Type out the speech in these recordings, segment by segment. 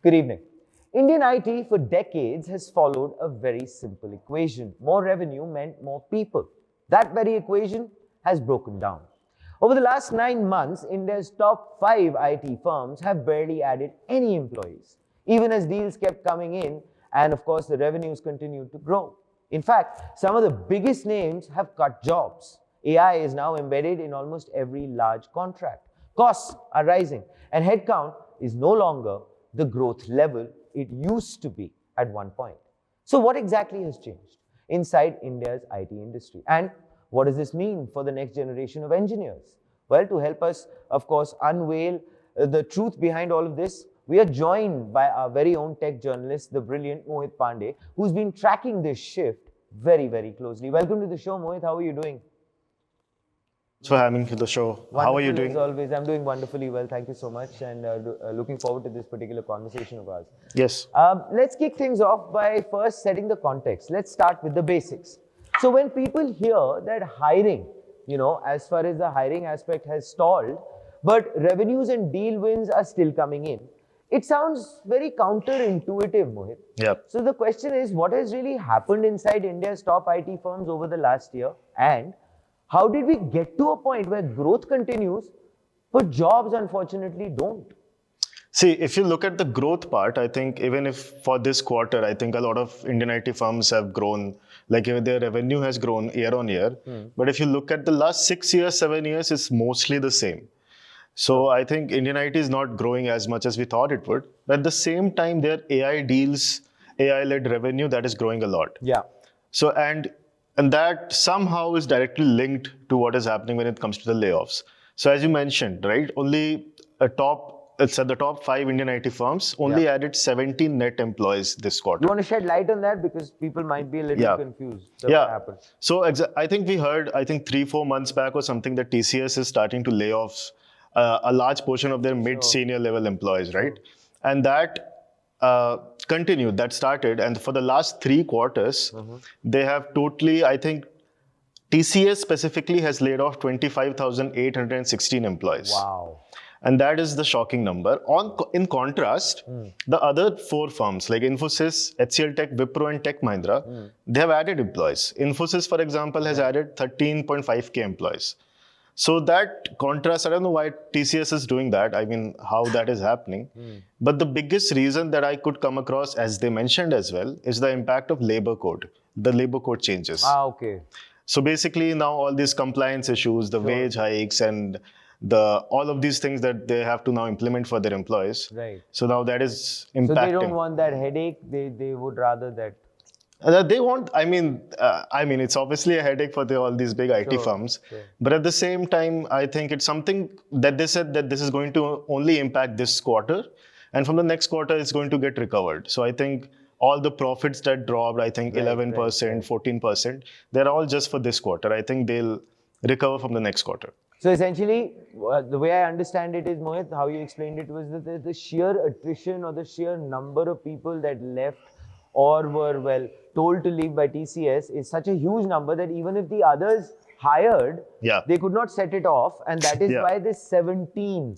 Good evening. Indian IT for decades has followed a very simple equation. More revenue meant more people. That very equation has broken down. Over the last 9 months, India's top 5 IT firms have barely added any employees, even as deals kept coming in and, of course, the revenues continued to grow. In fact, some of the biggest names have cut jobs. AI is now embedded in almost every large contract. Costs are rising, and headcount is no longer the growth level it used to be at one point. So what exactly has changed inside India's IT industry? And what does this mean for the next generation of engineers? Well, to help us, of course, unveil the truth behind all of this, we are joined by our very own tech journalist, the brilliant Mohit Pandey, who's been tracking this shift very, very closely. Welcome to the show, Mohit. How are you doing? Thanks for having me to the show. Wonderful, how are you doing? As always, I'm doing wonderfully well. Thank you so much, and looking forward to this particular conversation of ours. Yes. Let's kick things off by first setting the context. Let's start with the basics. So when people hear that hiring, as far as the hiring aspect has stalled, but revenues and deal wins are still coming in, it sounds very counterintuitive, Mohit. Yeah. So the question is, what has really happened inside India's top IT firms over the last year, and how did we get to a point where growth continues, but jobs unfortunately don't? See, if you look at the growth part, I think even if for this quarter, I think a lot of Indian IT firms have grown, like their revenue has grown year on year. But if you look at the last 6 years, 7 years, it's mostly the same. So I think Indian IT is not growing as much as we thought it would. But at the same time, their AI deals, AI-led revenue, that is growing a lot. Yeah. So, and that somehow is directly linked to what is happening when it comes to the layoffs. So as you mentioned, right, only the top 5 Indian IT firms only added 17 net employees this quarter. You want to shed light on that because people might be a little confused. So what happened? So I think we heard, 3-4 months back or something, that TCS is starting to lay off a large portion of their mid-senior level employees, right? And that continued, that started, and for the last 3 quarters, they have totally, I think, TCS specifically has laid off 25,816 employees. Wow. And that is the shocking number. In contrast, the other 4 firms like Infosys, HCL Tech, Wipro and Tech Mahindra, they have added employees. Infosys, for example, has added 13.5k employees. So that contrast, I don't know why TCS is doing that. I mean, how that is happening. But the biggest reason that I could come across, as they mentioned as well, is the impact of labor code, the labor code changes. Okay. So basically now all these compliance issues, the wage hikes and all of these things that they have to now implement for their employees. Right. So now that is impacting. So they don't want that headache. They would rather that. They want, I mean, it's obviously a headache for all these big IT firms. But at the same time, I think it's something that they said that this is going to only impact this quarter. And from the next quarter, it's going to get recovered. So I think all the profits that dropped, I think 11%, 14%, they're all just for this quarter. I think they'll recover from the next quarter. So essentially, the way I understand it is, Mohit, how you explained it was that the sheer attrition or the sheer number of people that left or were, told to leave by TCS is such a huge number that even if the others hired, they could not set it off. And that is why this 17,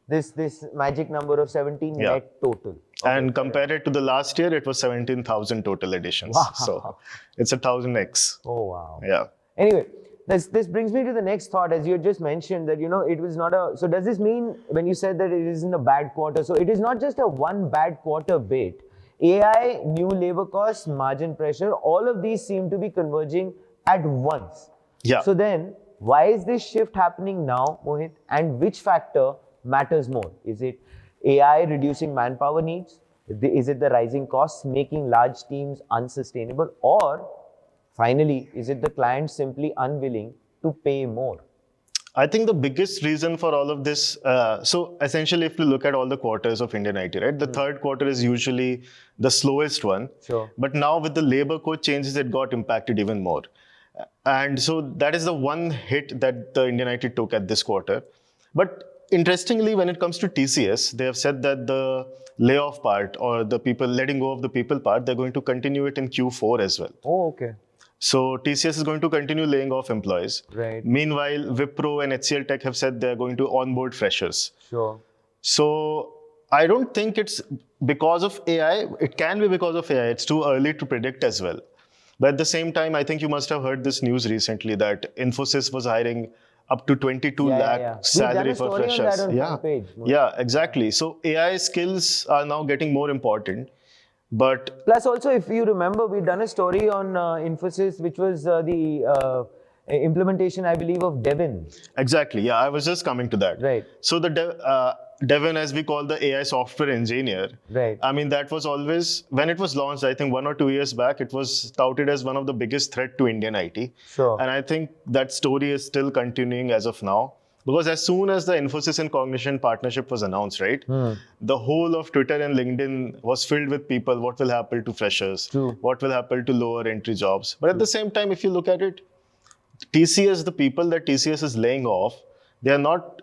this magic number of 17 net total. Okay, and compared it to the last year, it was 17,000 total additions. Wow. So it's a 1000x. Oh, wow. Yeah. Anyway, this brings me to the next thought. As you had just mentioned that, it was not so does this mean when you said that it isn't a bad quarter, so it is not just a one bad quarter bit. AI, new labor costs, margin pressure, all of these seem to be converging at once. Yeah. So then, why is this shift happening now, Mohit? And which factor matters more? Is it AI reducing manpower needs? Is it the rising costs making large teams unsustainable? Or finally, is it the client simply unwilling to pay more? I think the biggest reason for all of this, so essentially if you look at all the quarters of Indian IT, right, the third quarter is usually the slowest one. Sure. But now with the labor code changes, it got impacted even more. And so that is the one hit that the Indian IT took at this quarter. But interestingly, when it comes to TCS, they have said that the layoff part or the people letting go of the people part, they're going to continue it in Q4 as well. Oh, okay. So TCS is going to continue laying off employees. Right. Meanwhile, Wipro and HCL Tech have said they're going to onboard freshers. Sure. So I don't think it's because of AI. It can be because of AI. It's too early to predict as well. But at the same time, I think you must have heard this news recently that Infosys was hiring up to 22 lakh We've done salary a for story on freshers. that on Yeah, front page. yeah, exactly. So AI skills are now getting more important. But Plus, also, if you remember, we've done a story on Infosys, which was the implementation, I believe, of Devin. exactly, yeah, I was just coming to that. Right. So the Devin, as we call the AI software engineer, Right. I mean, that was always, when it was launched, I think 1 or 2 years back, it was touted as one of the biggest threat to Indian IT. Sure. And I think that story is still continuing as of now. Because as soon as the Infosys and Cognition partnership was announced, right, the whole of Twitter and LinkedIn was filled with people. What will happen to freshers? True. What will happen to lower entry jobs? But at the same time, if you look at it, TCS, the people that TCS is laying off, they are not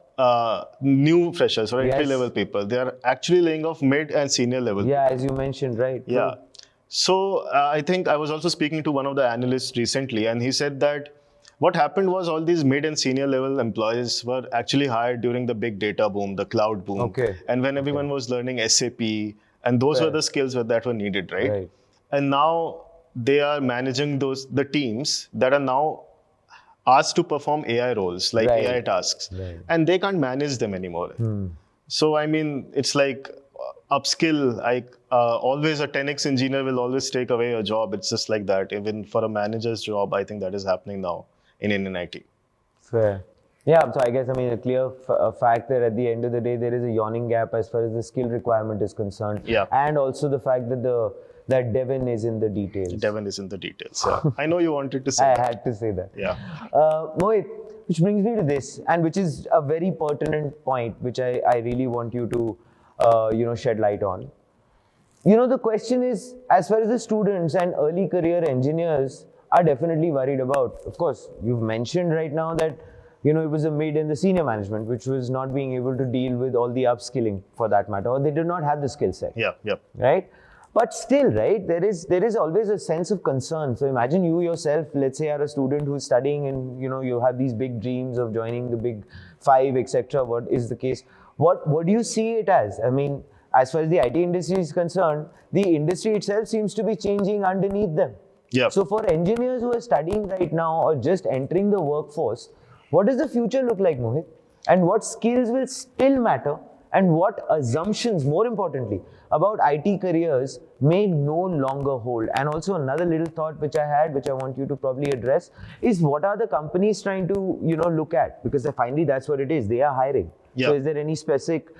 new freshers or entry level people. They are actually laying off mid and senior level. Yeah, as you mentioned, right. Yeah. True. So I think I was also speaking to one of the analysts recently, and he said that what happened was all these mid and senior level employees were actually hired during the big data boom, the cloud boom, Okay. and when everyone was learning SAP, and those were the skills that were needed, right? Right. And now they are managing the teams that are now asked to perform AI roles, like Right. AI tasks, Right. and they can't manage them anymore. So I mean, it's like upskill. Like always, a 10x engineer will always take away a job. It's just like that. Even for a manager's job, I think that is happening now in Indian IT. Fair. Yeah, so I guess, I mean, a clear fact that at the end of the day, there is a yawning gap as far as the skill requirement is concerned. Yeah. And also the fact that that Devin is in the details. Devin is in the details. Yeah. I know you wanted to say I that. had to say that. Yeah. Mohit, which brings me to this, and which is a very pertinent point, which I really want you to, shed light on. The question is, as far as the students and early career engineers are definitely worried about. Of course, you've mentioned right now that, it was a mid and the senior management, which was not being able to deal with all the upskilling for that matter, or they did not have the skill set. Yeah. Yeah. Right? But still, right, there is always a sense of concern. So imagine you yourself, let's say, are a student who's studying and, you have these big dreams of joining the big five, etc. What is the case? What do you see it as? I mean, as far as the IT industry is concerned, the industry itself seems to be changing underneath them. Yeah. So for engineers who are studying right now or just entering the workforce, what does the future look like, Mohit? And what skills will still matter? And what assumptions, more importantly, about IT careers may no longer hold? And also another little thought which I had, which I want you to probably address, is what are the companies trying to, look at? Because finally that's what it is. They are hiring. Yeah. So is there any specific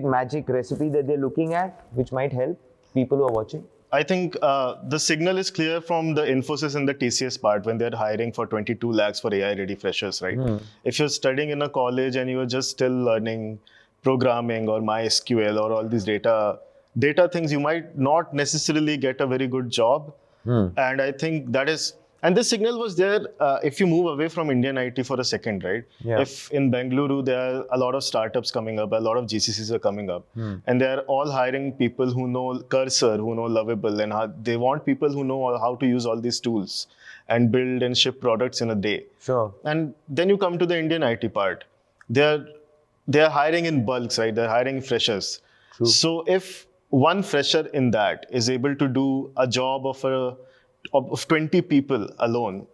magic recipe that they're looking at, which might help people who are watching? I think the signal is clear from the Infosys and the TCS part when they're hiring for 22 lakhs for AI-ready freshers, right? If you're studying in a college and you're just still learning programming or MySQL or all these data things, you might not necessarily get a very good job. And I think that is, and this signal was there if you move away from Indian IT for a second, right? Yeah. If in Bengaluru, there are a lot of startups coming up, a lot of GCCs are coming up, and they're all hiring people who know Cursor, who know Lovable, and they want people who know how to use all these tools and build and ship products in a day. Sure. And then you come to the Indian IT part. They're hiring in bulks, right? They're hiring freshers. True. So if one fresher in that is able to do a job of 20 people alone,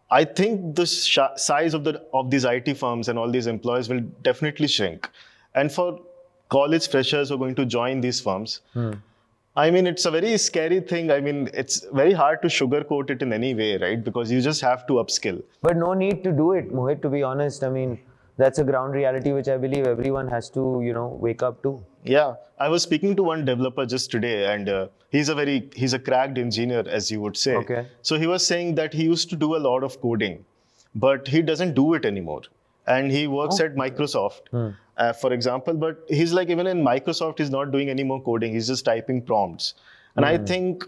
I think the size of these IT firms and all these employees will definitely shrink. And for college freshers who are going to join these firms, I mean, it's a very scary thing. I mean, it's very hard to sugarcoat it in any way, right? Because you just have to upskill. But no need to do it, Mohit, to be honest. I mean, that's a ground reality which I believe everyone has to, wake up to. Yeah, I was speaking to one developer just today, and he's a cracked engineer, as you would say. Okay. So he was saying that he used to do a lot of coding, but he doesn't do it anymore. And he works at Microsoft, for example, but he's like, even in Microsoft, he's not doing any more coding. He's just typing prompts. And I think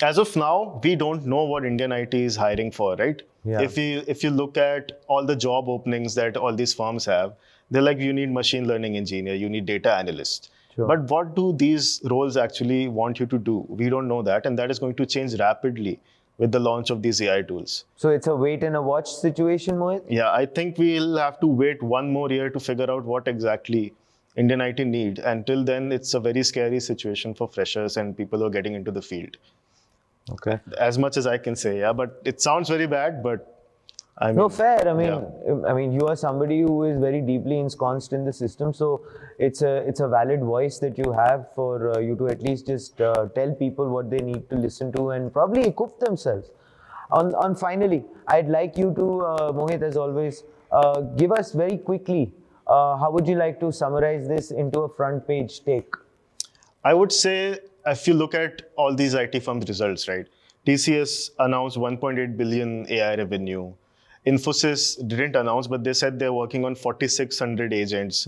as of now, we don't know what Indian IT is hiring for, right? Yeah. If you look at all the job openings that all these firms have, they're like, you need machine learning engineer, you need data analyst. Sure. But what do these roles actually want you to do? We don't know that, and that is going to change rapidly with the launch of these AI tools. So it's a wait and a watch situation, Mohit? Yeah, I think we'll have to wait one more year to figure out what exactly Indian IT need. Until then, it's a very scary situation for freshers and people who are getting into the field. Okay. As much as I can say, yeah. But it sounds very bad, but I mean, No, fair. I mean, yeah. I mean, you are somebody who is very deeply ensconced in the system, so it's a valid voice that you have for you to at least just tell people what they need to listen to and probably equip themselves. On finally, I'd like you to Mohit, as always, give us very quickly how would you like to summarize this into a front page take? I would say if you look at all these IT firms' results, right? TCS announced 1.8 billion AI revenue. Infosys didn't announce, but they said they're working on 4,600 agents.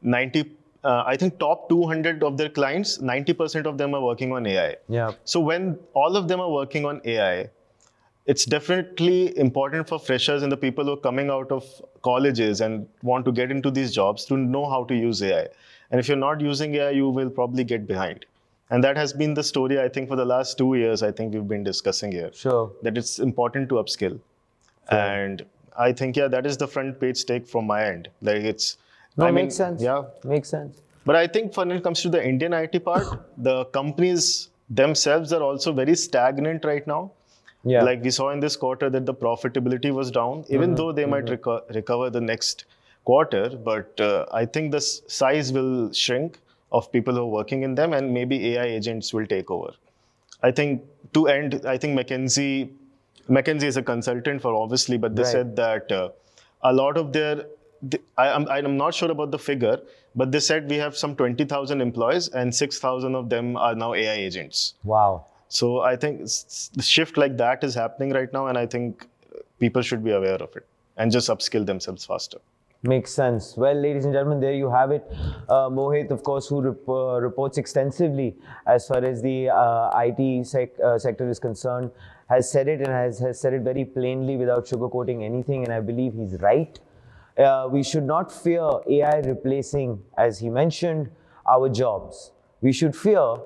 90, I think top 200 of their clients, 90% of them are working on AI. Yeah. So when all of them are working on AI, it's definitely important for freshers and the people who are coming out of colleges and want to get into these jobs to know how to use AI. And if you're not using AI, you will probably get behind. And that has been the story, I think, for the last 2 years, I think we've been discussing here. Sure. That it's important to upskill. Fair. And I think, yeah, that is the front page take from my end. Like it's, No, I mean, makes sense. yeah. Makes sense. But I think when it comes to the Indian IT part, the companies themselves are also very stagnant right now. Yeah. Like we saw in this quarter that the profitability was down, even though they might recover the next quarter. But I think the size will shrink of people who are working in them, and maybe AI agents will take over. I think to end, I think McKinsey is a consultant for obviously, but they Right. said that a lot of I'm not sure about the figure, but they said we have some 20,000 employees and 6,000 of them are now AI agents. Wow. So I think the shift like that is happening right now, and I think people should be aware of it and just upskill themselves faster. Makes sense. Well, ladies and gentlemen, there you have it. Mohit, of course, who reports extensively as far as the IT sector is concerned, has said it and has said it very plainly without sugarcoating anything, and I believe he's right. We should not fear AI replacing, as he mentioned, our jobs. We should fear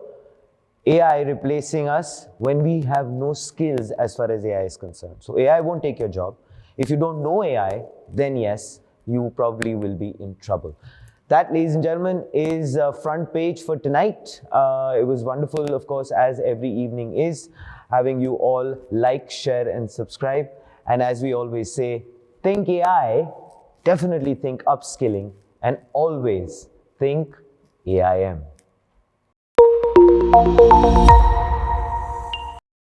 AI replacing us when we have no skills as far as AI is concerned. So AI won't take your job. If you don't know AI, then yes, you probably will be in trouble. That, ladies and gentlemen, is front page for tonight. It was wonderful, of course, as every evening is, having you all like, share, and subscribe. And as we always say, think AI, definitely think upskilling, and always think AIM.